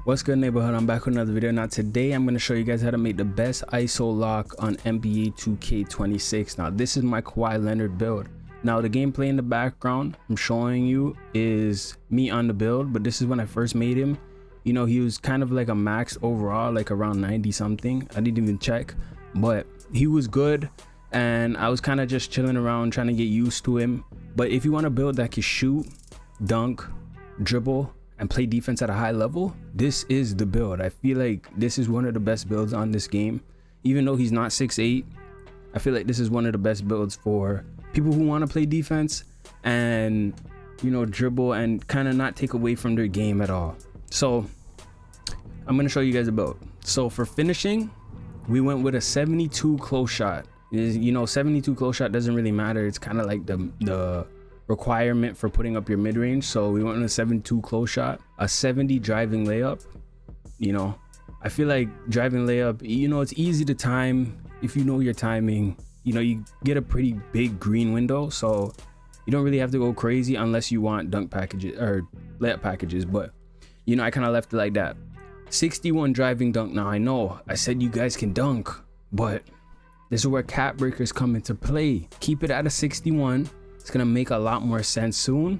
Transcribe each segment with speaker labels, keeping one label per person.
Speaker 1: What's good, neighborhood? I'm back with another video. Now today I'm going to show you guys how to make the best ISO lock on NBA 2K26. Now this is my Kawhi Leonard build. Now the gameplay in the background I'm showing you is me on the build, but this is when I first made him. You know, he was kind of like a max overall, like around 90 something. I didn't even check, but he was good and I was kind of just chilling around trying to get used to him. But if you want to build that can shoot, dunk, dribble and play defense at a high level, this is the build. I feel like this is one of the best builds on this game. Even though he's not 6'8", I feel like this is one of the best builds for people who want to play defense and, you know, dribble and kind of not take away from their game at all. So I'm going to show you guys a build. So for finishing, we went with a 72 close shot. You know, 72 close shot doesn't really matter. It's kind of like the requirement for putting up your mid-range. So we went with a 72 close shot, a 70 driving layup. You know, I feel like driving layup, you know, it's easy to time if you know your timing. You know, you get a pretty big green window, so you don't really have to go crazy unless you want dunk packages or layup packages. But you know, I kind of left it like that. 61 driving dunk. Now I know I said you guys can dunk, but this is where cap breakers come into play. Keep it at a 61. It's gonna make a lot more sense soon.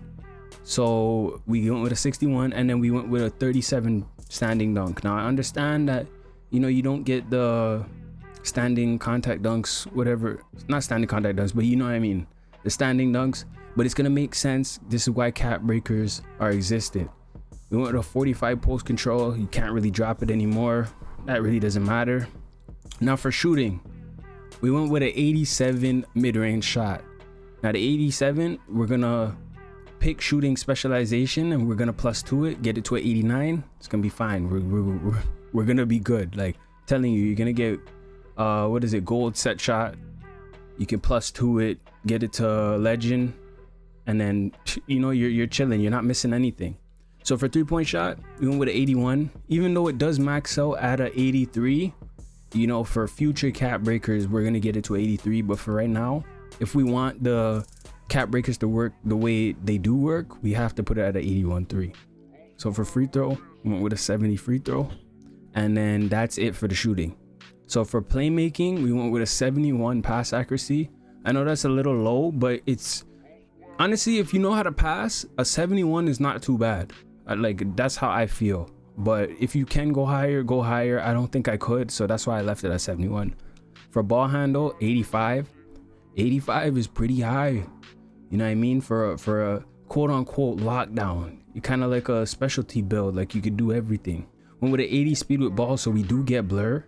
Speaker 1: So we went with a 61 and then we went with a 37 standing dunk. Now I understand that, you know, you don't get the standing contact dunks, whatever, not standing contact dunks, but you know what I mean, the standing dunks, but it's gonna make sense. This is why cap breakers are existed. We went with a 45 post control. You can't really drop it anymore. That really doesn't matter. Now for shooting, we went with an 87 mid-range shot. Now the 87, we're gonna pick shooting specialization and we're gonna +2 it, get it to an 89. It's gonna be fine. We're gonna be good. Like telling you, you're gonna get what is it, gold set shot. You can +2 it, get it to legend, and then you know you're chilling. You're not missing anything. So for 3-point shot, we went with an 81. Even though it does max out at a 83, you know, for future cap breakers, we're gonna get it to 83. But for right now, if we want the cap breakers to work the way they do work, we have to put it at an 81.3. So for free throw, we went with a 70 free throw, and then that's it for the shooting. So for playmaking, we went with a 71 pass accuracy. I know that's a little low, but it's honestly, if you know how to pass, a 71 is not too bad. Like that's how I feel. But if you can go higher, go higher. I don't think I could, so that's why I left it at 71. For ball handle, 85. 85 is pretty high. You know what I mean? For a quote unquote lockdown, you kind of like a specialty build, like you could do everything. Went with an 80 speed with ball, so we do get blur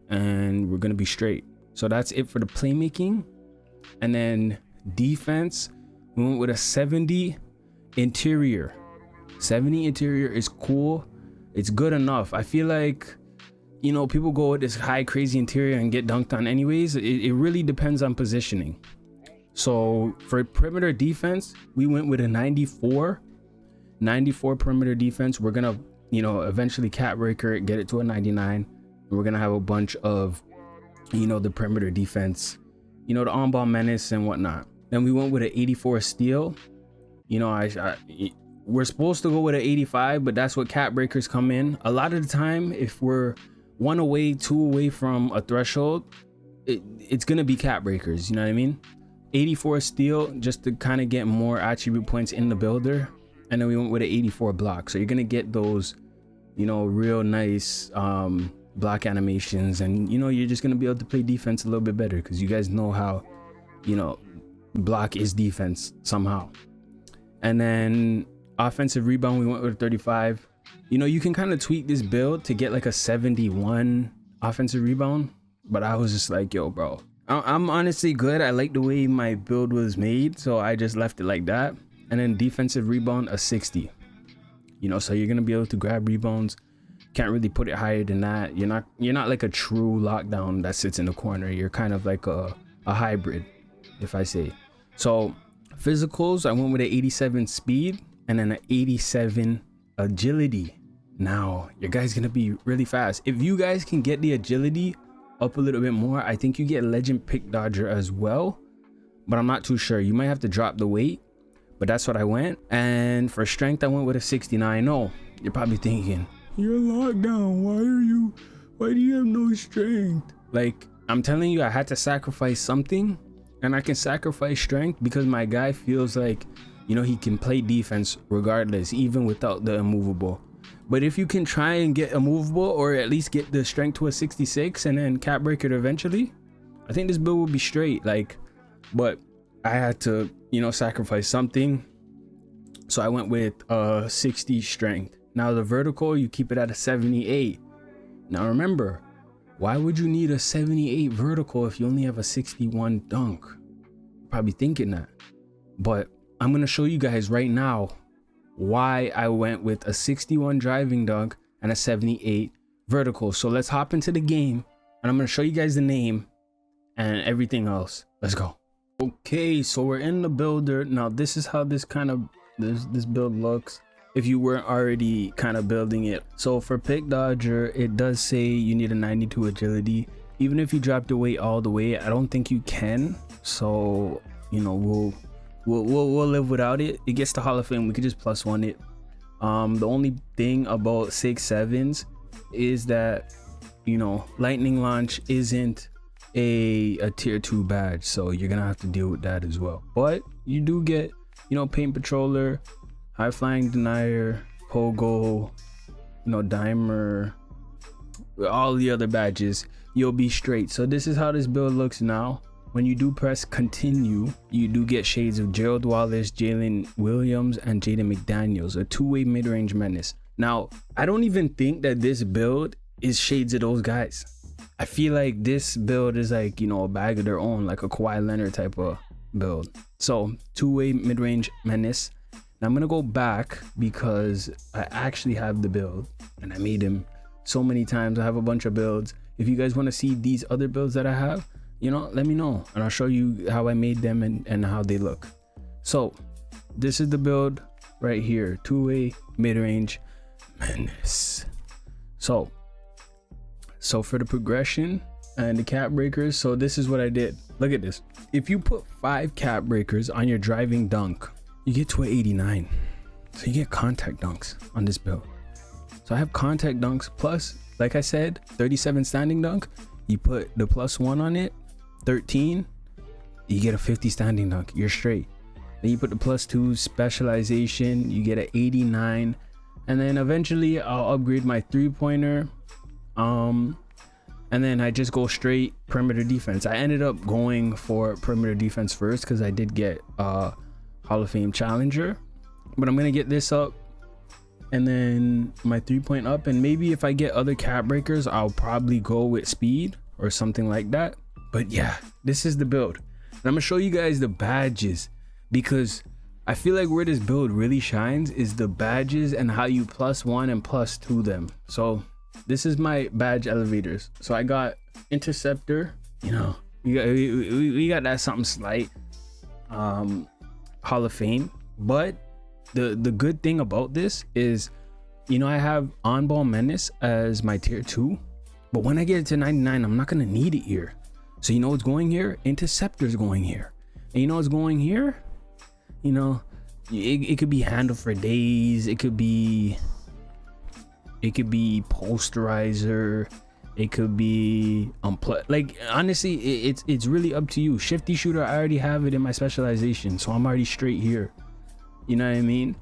Speaker 1: and we're gonna be straight. So that's it for the playmaking. And then defense, we went with a 70 interior. 70 interior is cool. It's good enough. I feel like, you know, people go with this high crazy interior and get dunked on anyways. It really depends on positioning. So for perimeter defense, we went with a 94 perimeter defense. We're gonna, you know, eventually cap breaker it, get it to a 99. We're gonna have a bunch of, you know, the perimeter defense, you know, the on-ball menace and whatnot. Then we went with an 84 steal. You know, we're supposed to go with an 85, but that's what cap breakers come in. A lot of the time, if we're 1 away, 2 away from a threshold, it's gonna be cap breakers. You know what I mean? 84 steal, just to kind of get more attribute points in the builder. And then we went with an 84 block, so you're gonna get those, you know, real nice block animations, and you know, you're just gonna be able to play defense a little bit better because you guys know how, you know, block is defense somehow. And then offensive rebound, we went with a 35. You know, you can kind of tweak this build to get like a 71 offensive rebound, but I was just like, yo bro, I'm honestly good. I like the way my build was made, so I just left it like that. And then defensive rebound, a 60. You know, so you're gonna be able to grab rebounds. Can't really put it higher than that. You're not like a true lockdown that sits in the corner. You're kind of like a hybrid, if I say. So physicals, I went with an 87 speed and then an 87 agility. Now your guy's gonna be really fast. If you guys can get the agility up a little bit more, I think you get legend pick dodger as well, but I'm not too sure. You might have to drop the weight, but that's what I went. And for strength, I went with a 69. No, you're probably thinking, You're locked down. Why do you have no strength? Like, I'm telling you, I had to sacrifice something, and I can sacrifice strength because my guy feels like, you know, he can play defense regardless, even without the immovable. But if you can try and get immovable, or at least get the strength to a 66 and then cap break it eventually, I think this build will be straight. Like, but I had to, you know, sacrifice something. So I went with 60 strength. Now the vertical, you keep it at a 78. Now remember, why would you need a 78 vertical if you only have a 61 dunk? Probably thinking that. But I'm gonna show you guys right now why I went with a 61 driving dunk and a 78 vertical. So let's hop into the game, and I'm gonna show you guys the name and everything else. Let's go. Okay, so we're in the builder. Now this is how this build looks if you weren't already kind of building it. So for pick dodger, it does say you need a 92 agility. Even if you drop the weight all the way, I don't think you can. So, you know, we'll live without it. It gets to Hall of Fame, we could just +1 it. The only thing about 6.7s is that, you know, lightning launch isn't a tier 2 badge, so you're gonna have to deal with that as well. But you do get, you know, paint patroller, high flying denier, pogo, you know, dimer, all the other badges. You'll be straight. So this is how this build looks now. When you do press continue, you do get shades of Gerald Wallace, Jalen Williams, and Jaden McDaniels, a two-way mid-range menace. Now, I don't even think that this build is shades of those guys. I feel like this build is like, you know, a bag of their own, like a Kawhi Leonard type of build. So two-way mid-range menace. Now I'm gonna go back because I actually have the build and I made him so many times. I have a bunch of builds. If you guys want to see these other builds that I have, you know, let me know and I'll show you how I made them and how they look. So this is the build right here, two-way mid-range menace. So for the progression and the cap breakers, so this is what I did. Look at this. If you put 5 cap breakers on your driving dunk, you get to an 89. So you get contact dunks on this build. So I have contact dunks plus, like I said, 37 standing dunk. You put the +1 on it, 13, you get a 50 standing dunk. You're straight. Then you put the +2 specialization, you get an 89. And then eventually I'll upgrade my 3-pointer. And then I just go straight perimeter defense. I ended up going for perimeter defense first because I did get Hall of Fame challenger, but I'm gonna get this up and then my 3-point up, and maybe if I get other cap breakers, I'll probably go with speed or something like that. But yeah, this is the build, and I'm gonna show you guys the badges because I feel like where this build really shines is the badges and how you +1 and +2 them. So this is my badge elevators. So I got interceptor, you know, we got that something slight, Hall of Fame. But the good thing about this is, you know, I have on ball menace as my tier 2, but when I get it to 99, I'm not gonna need it here. So you know what's going here? Interceptor's going here, and you know what's going here? You know, it could be handle for days. It could be posterizer, it could be like honestly it's really up to you. Shifty shooter, I already have it in my specialization, so I'm already straight here, you know what I mean?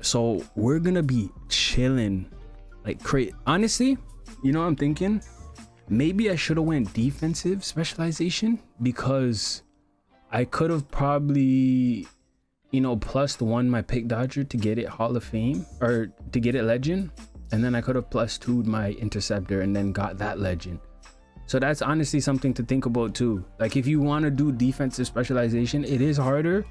Speaker 1: So we're gonna be chilling like crazy. Honestly, you know what I'm thinking? Maybe I should have went defensive specialization because I could have probably, you know, +1 my pick dodger to get it Hall of Fame or to get it legend. And then I could have +2'd my interceptor and then got that legend. So that's honestly something to think about too. Like if you want to do defensive specialization, it is harder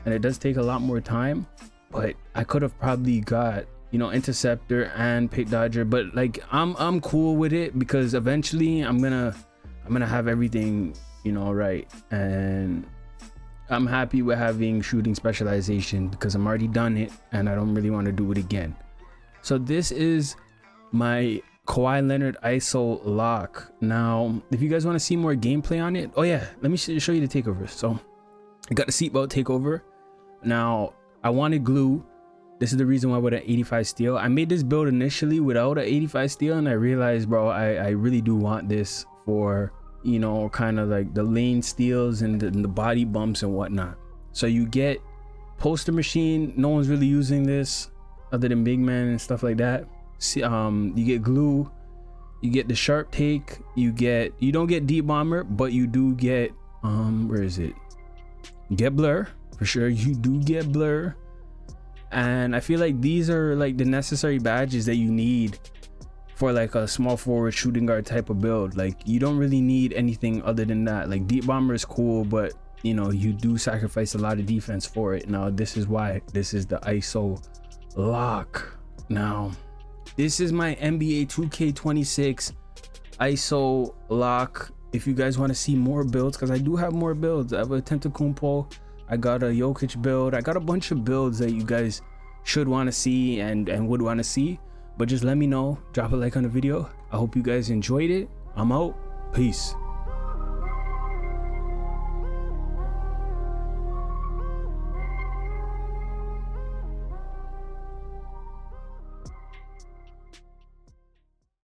Speaker 1: and it does take a lot more time. But I could have probably got, you know, interceptor and pick dodger. But like I'm cool with it because eventually I'm gonna have everything, you know, right. And I'm happy with having shooting specialization because I'm already done it and I don't really want to do it again. So this is my Kawhi Leonard ISO lock. Now, if you guys want to see more gameplay on it, oh yeah, let me show you the takeover. So I got the seatbelt takeover. Now I wanted glue, This is the reason why with an 85 steel. I made this build initially without an 85 steel, and I realized, bro, I really do want this for, you know, kind of like the lane steals and the body bumps and whatnot. So you get poster machine. No one's really using this other than big man and stuff like that. You get glue, you get the sharp take, you don't get deep bomber, but you do get where is it? You get blur for sure. You do get blur. And I feel like these are like the necessary badges that you need for like a small forward shooting guard type of build. Like you don't really need anything other than that. Like deep bomber is cool, but you know, you do sacrifice a lot of defense for it. Now this is why this is the ISO lock. Now this is my NBA 2K26 ISO lock. If you guys want to see more builds, because I do have more builds. I have a Tentacumpo, I got a Jokic build, I got a bunch of builds that you guys should want to see and would want to see. But just let me know, drop a like on the video. I hope you guys enjoyed it. I'm out. Peace.